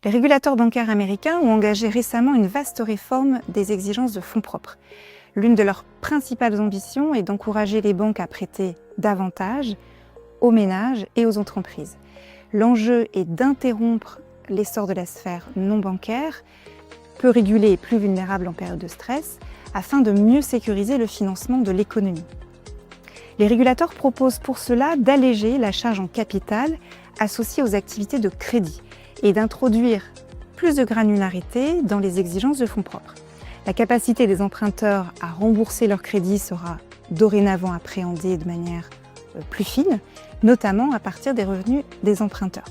Les régulateurs bancaires américains ont engagé récemment une vaste réforme des exigences de fonds propres. L'une de leurs principales ambitions est d'encourager les banques à prêter davantage aux ménages et aux entreprises. L'enjeu est d'interrompre l'essor de la sphère non bancaire, peu régulée et plus vulnérable en période de stress, afin de mieux sécuriser le financement de l'économie. Les régulateurs proposent pour cela d'alléger la charge en capital associée aux activités de crédit et d'introduire plus de granularité dans les exigences de fonds propres. La capacité des emprunteurs à rembourser leur crédit sera dorénavant appréhendée de manière plus fine, notamment à partir des revenus des emprunteurs.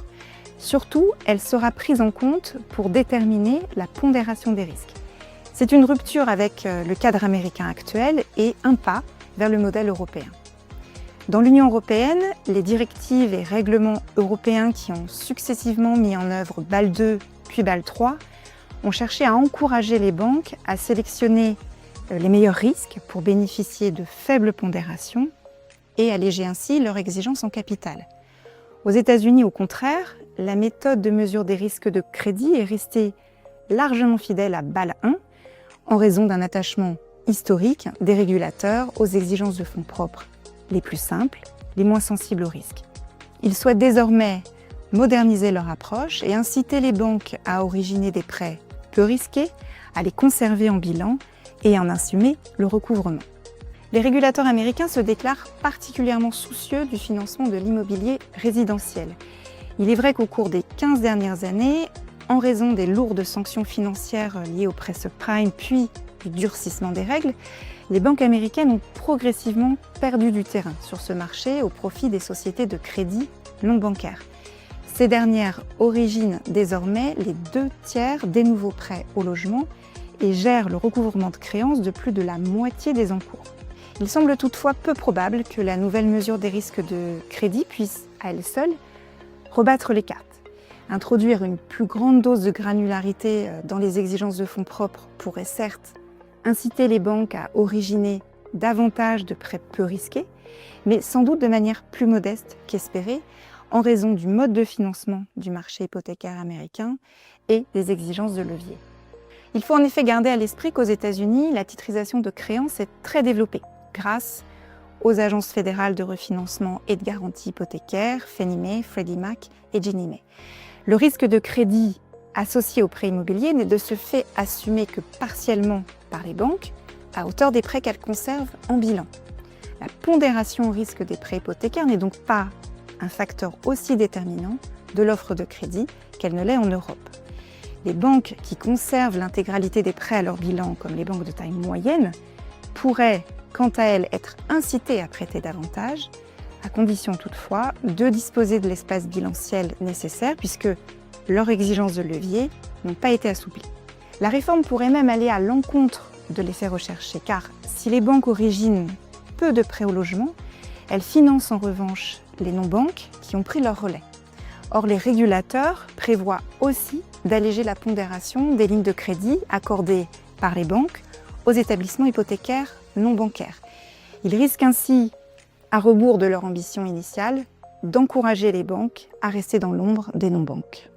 Surtout, elle sera prise en compte pour déterminer la pondération des risques. C'est une rupture avec le cadre américain actuel et un pas vers le modèle européen. Dans l'Union européenne, les directives et règlements européens qui ont successivement mis en œuvre BAL 2 puis BAL 3 ont cherché à encourager les banques à sélectionner les meilleurs risques pour bénéficier de faibles pondérations et alléger ainsi leurs exigences en capital. Aux États-Unis, au contraire, la méthode de mesure des risques de crédit est restée largement fidèle à BAL 1 en raison d'un attachement historique des régulateurs aux exigences de fonds propres les plus simples, les moins sensibles aux risques. Ils souhaitent désormais moderniser leur approche et inciter les banques à originer des prêts peu risqués, à les conserver en bilan et à en assumer le recouvrement. Les régulateurs américains se déclarent particulièrement soucieux du financement de l'immobilier résidentiel. Il est vrai qu'au cours des 15 dernières années, en raison des lourdes sanctions financières liées au prêt subprime puis du durcissement des règles, les banques américaines ont progressivement perdu du terrain sur ce marché au profit des sociétés de crédit non bancaires. Ces dernières originent désormais les 2/3 des nouveaux prêts au logement et gèrent le recouvrement de créances de plus de la moitié des encours. Il semble toutefois peu probable que la nouvelle mesure des risques de crédit puisse, à elle seule, rebattre les cartes. Introduire une plus grande dose de granularité dans les exigences de fonds propres pourrait certes inciter les banques à originer davantage de prêts peu risqués, mais sans doute de manière plus modeste qu'espérée, en raison du mode de financement du marché hypothécaire américain et des exigences de levier. Il faut en effet garder à l'esprit qu'aux États-Unis, la titrisation de créances est très développée, grâce aux agences fédérales de refinancement et de garantie hypothécaire, Fannie Mae, Freddie Mac et Ginnie Mae. Le risque de crédit associé aux prêts immobiliers n'est de ce fait assumé que partiellement par les banques, à hauteur des prêts qu'elles conservent en bilan. La pondération au risque des prêts hypothécaires n'est donc pas un facteur aussi déterminant de l'offre de crédit qu'elle ne l'est en Europe. Les banques qui conservent l'intégralité des prêts à leur bilan, comme les banques de taille moyenne, pourraient, quant à elles, être incitées à prêter davantage, à condition toutefois de disposer de l'espace bilanciel nécessaire, puisque leurs exigences de levier n'ont pas été assouplies. La réforme pourrait même aller à l'encontre de l'effet recherché, car si les banques originent peu de prêts au logement, elles financent en revanche les non-banques qui ont pris leur relais. Or, les régulateurs prévoient aussi d'alléger la pondération des lignes de crédit accordées par les banques aux établissements hypothécaires non bancaires. Ils risquent ainsi, à rebours de leur ambition initiale, d'encourager les banques à rester dans l'ombre des non-banques.